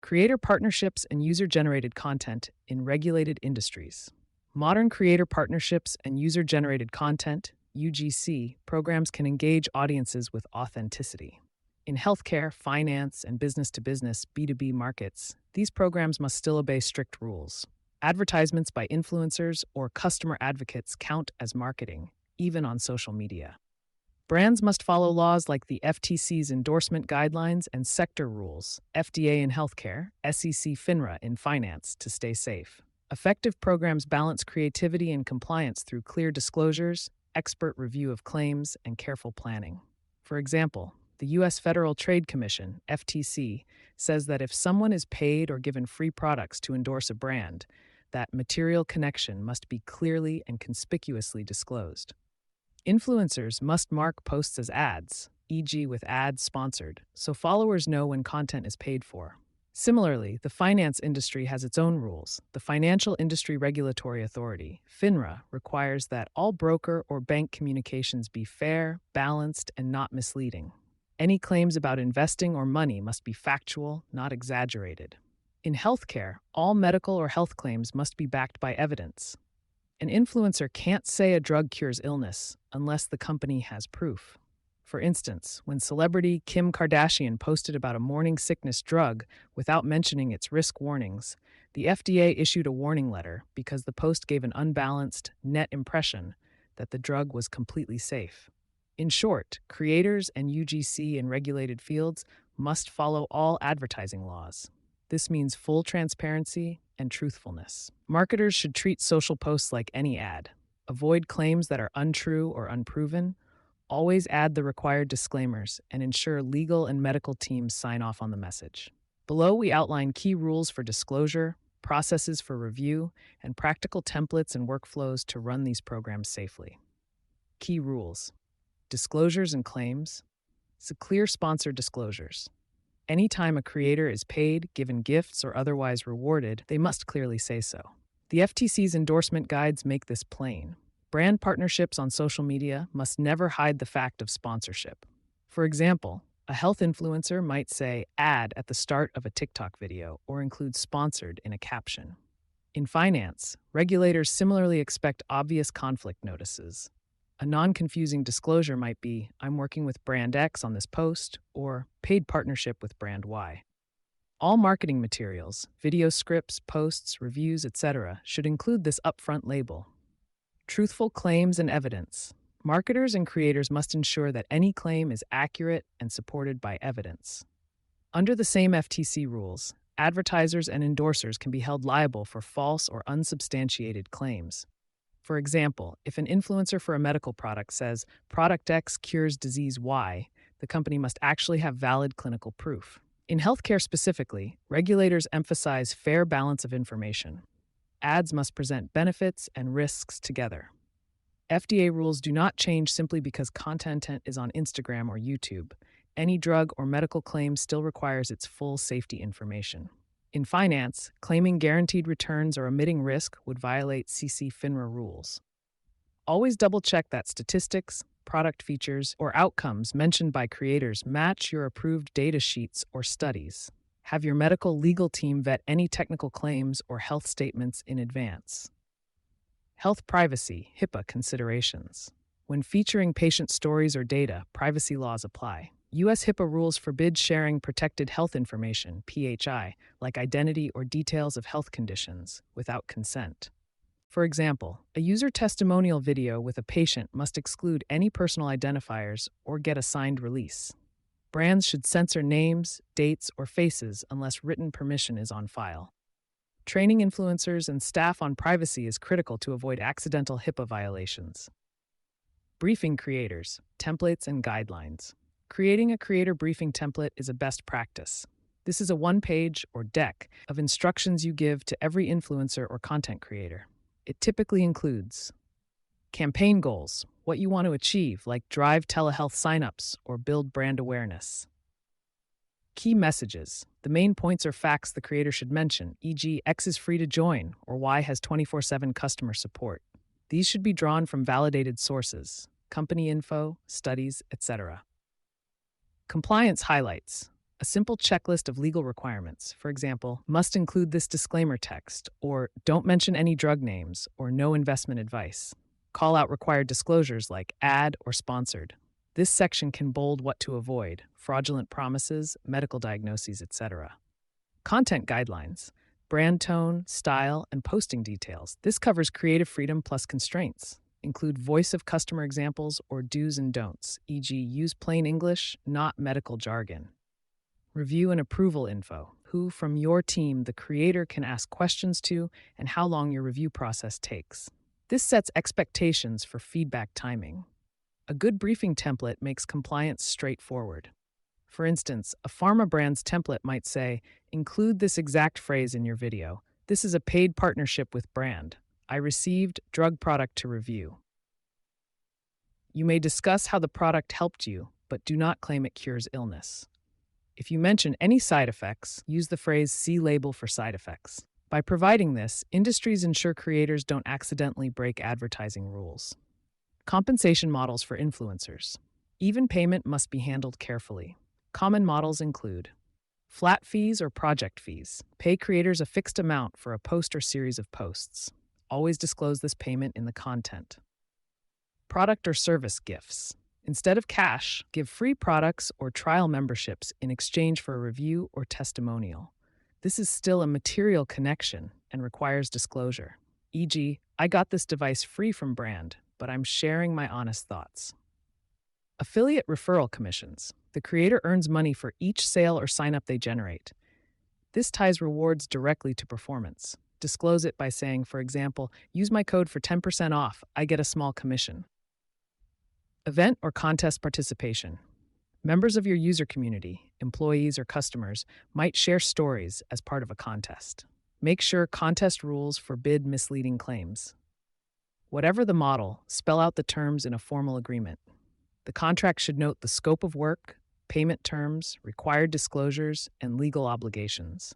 Creator partnerships and user-generated content in regulated industries. Modern creator partnerships and user-generated content, UGC, programs can engage audiences with authenticity. In healthcare, finance, and business-to-business B2B markets, these programs must still obey strict rules. Advertisements by influencers or customer advocates count as marketing, even on social media. Brands must follow laws like the FTC's endorsement guidelines and sector rules, FDA in healthcare, SEC FINRA in finance, to stay safe. Effective programs balance creativity and compliance through clear disclosures, expert review of claims, and careful planning. For example, the U.S. Federal Trade Commission, FTC, says that if someone is paid or given free products to endorse a brand, that material connection must be clearly and conspicuously disclosed. Influencers must mark posts as ads, e.g. with ads sponsored, so followers know when content is paid for. Similarly, the finance industry has its own rules. The Financial Industry Regulatory Authority, FINRA, requires that all broker or bank communications be fair, balanced, and not misleading. Any claims about investing or money must be factual, not exaggerated. In healthcare, all medical or health claims must be backed by evidence. An influencer can't say a drug cures illness unless the company has proof. For instance, when celebrity Kim Kardashian posted about a morning sickness drug without mentioning its risk warnings, the FDA issued a warning letter because the post gave an unbalanced, net impression that the drug was completely safe. In short, creators and UGC in regulated fields must follow all advertising laws. This means full transparency and truthfulness. Marketers should treat social posts like any ad. Avoid claims that are untrue or unproven. Always add the required disclaimers and ensure legal and medical teams sign off on the message. Below, we outline key rules for disclosure, processes for review, and practical templates and workflows to run these programs safely. Key rules: disclosures and claims. Clear sponsor disclosures. Anytime a creator is paid, given gifts, or otherwise rewarded, they must clearly say so. The FTC's endorsement guides make this plain. Brand partnerships on social media must never hide the fact of sponsorship. For example, a health influencer might say "ad" at the start of a TikTok video or include "sponsored" in a caption. In finance, regulators similarly expect obvious conflict notices. A non-confusing disclosure might be, "I'm working with brand X on this post," or "paid partnership with brand Y." All marketing materials, video scripts, posts, reviews, etc., should include this upfront label. Truthful claims and evidence. Marketers and creators must ensure that any claim is accurate and supported by evidence. Under the same FTC rules, advertisers and endorsers can be held liable for false or unsubstantiated claims. For example, if an influencer for a medical product says, "Product X cures disease Y," the company must actually have valid clinical proof. In healthcare specifically, regulators emphasize fair balance of information. Ads must present benefits and risks together. FDA rules do not change simply because content is on Instagram or YouTube. Any drug or medical claim still requires its full safety information. In finance, claiming guaranteed returns or omitting risk would violate CC FINRA rules. Always double-check that statistics, product features, or outcomes mentioned by creators match your approved data sheets or studies. Have your medical legal team vet any technical claims or health statements in advance. Health privacy, HIPAA considerations. When featuring patient stories or data, privacy laws apply. U.S. HIPAA rules forbid sharing protected health information, PHI, like identity or details of health conditions, without consent. For example, a user testimonial video with a patient must exclude any personal identifiers or get a signed release. Brands should censor names, dates, or faces unless written permission is on file. Training influencers and staff on privacy is critical to avoid accidental HIPAA violations. Briefing creators, templates, and guidelines. Creating a creator briefing template is a best practice. This is a one-page or deck of instructions you give to every influencer or content creator. It typically includes campaign goals, what you want to achieve, like drive telehealth signups or build brand awareness. Key messages. The main points or facts the creator should mention, e.g., X is free to join or Y has 24/7 customer support. These should be drawn from validated sources, company info, studies, etc. Compliance highlights. A simple checklist of legal requirements, for example, must include this disclaimer text, or don't mention any drug names, or no investment advice. Call out required disclosures like ad or sponsored. This section can bold what to avoid: fraudulent promises, medical diagnoses, etc. Content guidelines, brand tone, style, and posting details. This covers creative freedom plus constraints. Include voice of customer examples or do's and don'ts, e.g., use plain English, not medical jargon. Review and approval info: who from your team the creator can ask questions to, and how long your review process takes. This sets expectations for feedback timing. A good briefing template makes compliance straightforward. For instance, a pharma brand's template might say, include this exact phrase in your video. This is a paid partnership with brand. I received drug product to review. You may discuss how the product helped you, but do not claim it cures illness. If you mention any side effects, use the phrase "see label for side effects." By providing this, industries ensure creators don't accidentally break advertising rules. Compensation models for influencers. Even payment must be handled carefully. Common models include flat fees or project fees. Pay creators a fixed amount for a post or series of posts. Always disclose this payment in the content. Product or service gifts. Instead of cash, give free products or trial memberships in exchange for a review or testimonial. This is still a material connection and requires disclosure. E.g., I got this device free from brand, but I'm sharing my honest thoughts. Affiliate referral commissions. The creator earns money for each sale or sign-up they generate. This ties rewards directly to performance. Disclose it by saying, for example, use my code for 10% off, I get a small commission. Event or contest participation. Members of your user community, employees or customers, might share stories as part of a contest. Make sure contest rules forbid misleading claims. Whatever the model, spell out the terms in a formal agreement. The contract should note the scope of work, payment terms, required disclosures, and legal obligations.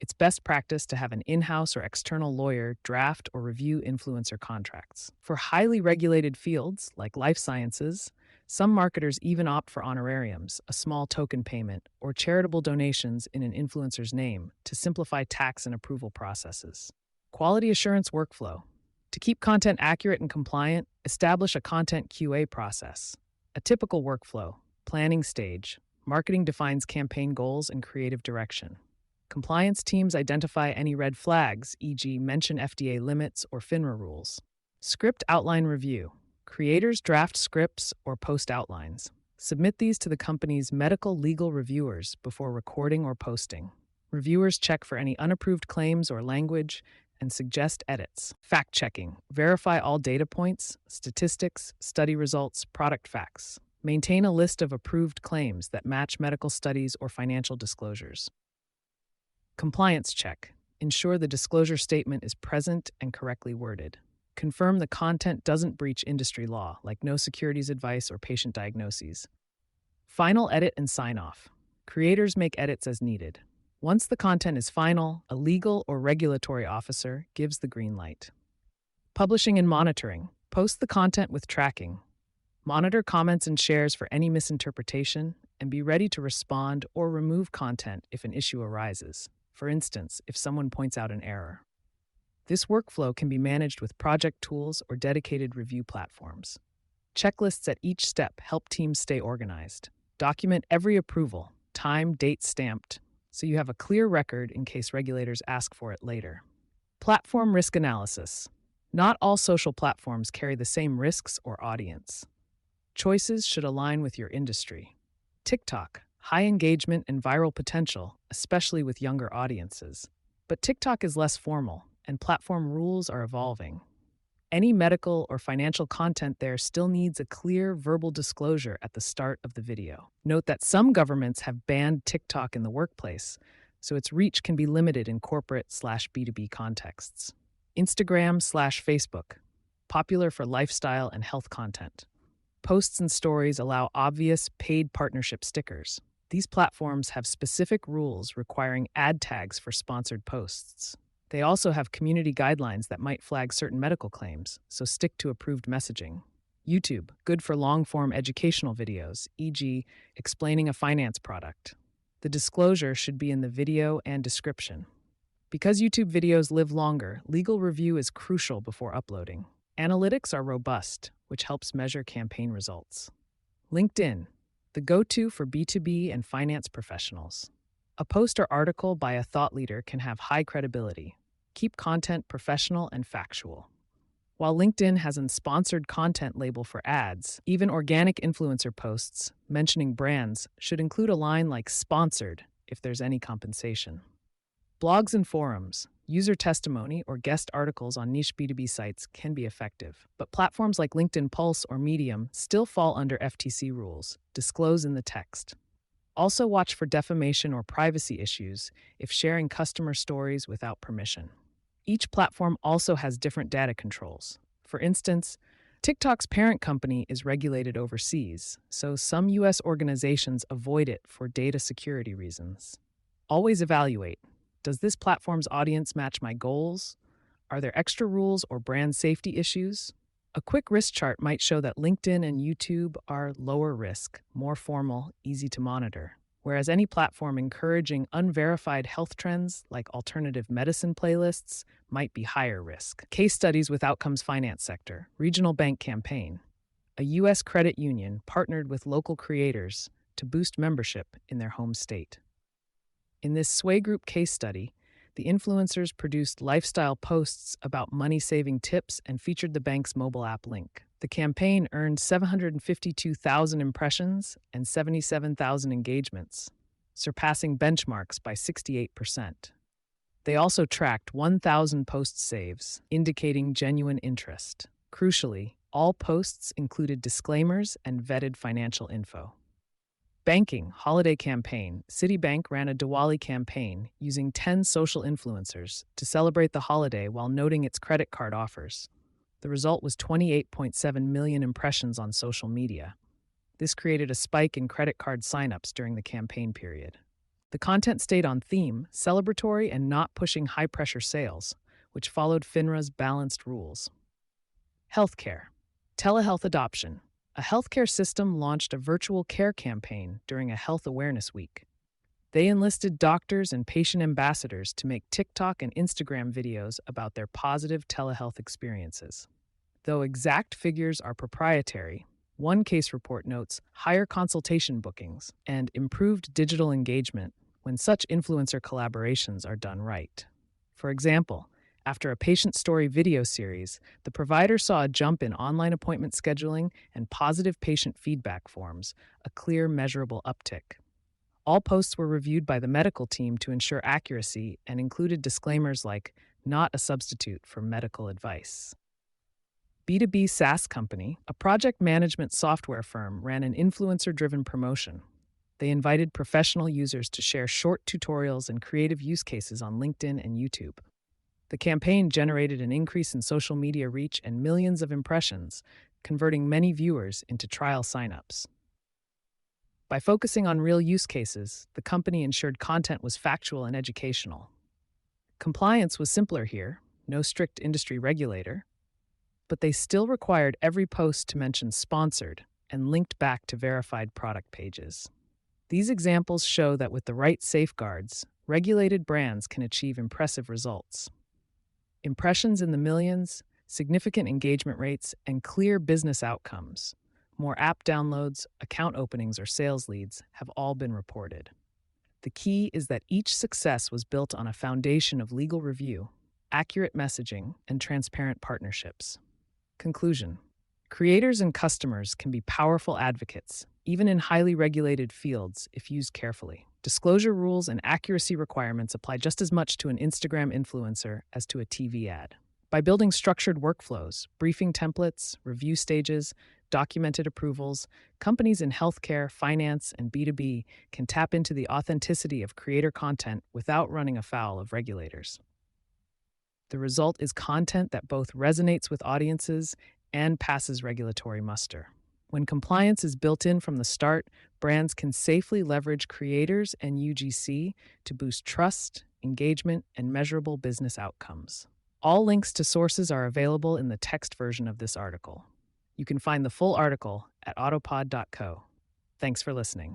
It's best practice to have an in-house or external lawyer draft or review influencer contracts. For highly regulated fields, like life sciences, some marketers even opt for honorariums, a small token payment, or charitable donations in an influencer's name to simplify tax and approval processes. Quality assurance workflow. To keep content accurate and compliant, establish a content QA process. A typical workflow: planning stage. Marketing defines campaign goals and creative direction. Compliance teams identify any red flags, e.g., mention FDA limits or FINRA rules. Script outline review. Creators draft scripts or post outlines. Submit these to the company's medical legal reviewers before recording or posting. Reviewers check for any unapproved claims or language and suggest edits. Fact-checking. Verify all data points, statistics, study results, product facts. Maintain a list of approved claims that match medical studies or financial disclosures. Compliance check. Ensure the disclosure statement is present and correctly worded. Confirm the content doesn't breach industry law, like no securities advice or patient diagnoses. Final edit and sign-off. Creators make edits as needed. Once the content is final, a legal or regulatory officer gives the green light. Publishing and monitoring. Post the content with tracking. Monitor comments and shares for any misinterpretation, and be ready to respond or remove content if an issue arises. For instance, if someone points out an error. This workflow can be managed with project tools or dedicated review platforms. Checklists at each step help teams stay organized. Document every approval, time, date stamped, so you have a clear record in case regulators ask for it later. Platform risk analysis. Not all social platforms carry the same risks or audience. Choices should align with your industry. TikTok. High engagement and viral potential, especially with younger audiences. But TikTok is less formal, and platform rules are evolving. Any medical or financial content there still needs a clear verbal disclosure at the start of the video. Note that some governments have banned TikTok in the workplace, so its reach can be limited in corporate/B2B contexts. Instagram/Facebook, popular for lifestyle and health content. Posts and stories allow obvious paid partnership stickers. These platforms have specific rules requiring ad tags for sponsored posts. They also have community guidelines that might flag certain medical claims, so stick to approved messaging. YouTube, good for long-form educational videos, e.g., explaining a finance product. The disclosure should be in the video and description. Because YouTube videos live longer, legal review is crucial before uploading. Analytics are robust, which helps measure campaign results. LinkedIn, the go-to for B2B and finance professionals. A post or article by a thought leader can have high credibility. Keep content professional and factual. While LinkedIn has a sponsored content label for ads, even organic influencer posts mentioning brands should include a line like sponsored if there's any compensation. Blogs and forums, user testimony, or guest articles on niche B2B sites can be effective, but platforms like LinkedIn Pulse or Medium still fall under FTC rules. Disclose in the text. Also watch for defamation or privacy issues if sharing customer stories without permission. Each platform also has different data controls. For instance, TikTok's parent company is regulated overseas, so some U.S. organizations avoid it for data security reasons. Always evaluate. Does this platform's audience match my goals? Are there extra rules or brand safety issues? A quick risk chart might show that LinkedIn and YouTube are lower risk, more formal, easy to monitor, whereas any platform encouraging unverified health trends like alternative medicine playlists might be higher risk. Case studies with Outcomes Finance Sector, Regional Bank Campaign. A U.S. credit union partnered with local creators to boost membership in their home state. In this Sway Group case study, the influencers produced lifestyle posts about money-saving tips and featured the bank's mobile app link. The campaign earned 752,000 impressions and 77,000 engagements, surpassing benchmarks by 68%. They also tracked 1,000 post saves, indicating genuine interest. Crucially, all posts included disclaimers and vetted financial info. Banking holiday campaign. Citibank ran a Diwali campaign using 10 social influencers to celebrate the holiday while noting its credit card offers. The result was 28.7 million impressions on social media. This created a spike in credit card signups during the campaign period. The content stayed on theme, celebratory, and not pushing high-pressure sales, which followed FINRA's balanced rules. Healthcare. Telehealth adoption. A healthcare system launched a virtual care campaign during a health awareness week. They enlisted doctors and patient ambassadors to make TikTok and Instagram videos about their positive telehealth experiences. Though exact figures are proprietary, one case report notes higher consultation bookings and improved digital engagement when such influencer collaborations are done right. For example, after a patient story video series, the provider saw a jump in online appointment scheduling and positive patient feedback forms, a clear, measurable uptick. All posts were reviewed by the medical team to ensure accuracy and included disclaimers like, "not a substitute for medical advice." B2B SaaS company, a project management software firm, ran an influencer-driven promotion. They invited professional users to share short tutorials and creative use cases on LinkedIn and YouTube. The campaign generated an increase in social media reach and millions of impressions, converting many viewers into trial signups. By focusing on real use cases, the company ensured content was factual and educational. Compliance was simpler here, no strict industry regulator, but they still required every post to mention sponsored and linked back to verified product pages. These examples show that with the right safeguards, regulated brands can achieve impressive results. Impressions in the millions, significant engagement rates, and clear business outcomes. More app downloads, account openings, or sales leads have all been reported. The key is that each success was built on a foundation of legal review, accurate messaging, and transparent partnerships. Conclusion: creators and customers can be powerful advocates, even in highly regulated fields, if used carefully. Disclosure rules and accuracy requirements apply just as much to an Instagram influencer as to a TV ad. By building structured workflows, briefing templates, review stages, documented approvals, companies in healthcare, finance, and B2B can tap into the authenticity of creator content without running afoul of regulators. The result is content that both resonates with audiences and passes regulatory muster. When compliance is built in from the start, brands can safely leverage creators and UGC to boost trust, engagement, and measurable business outcomes. All links to sources are available in the text version of this article. You can find the full article at autopod.co. Thanks for listening.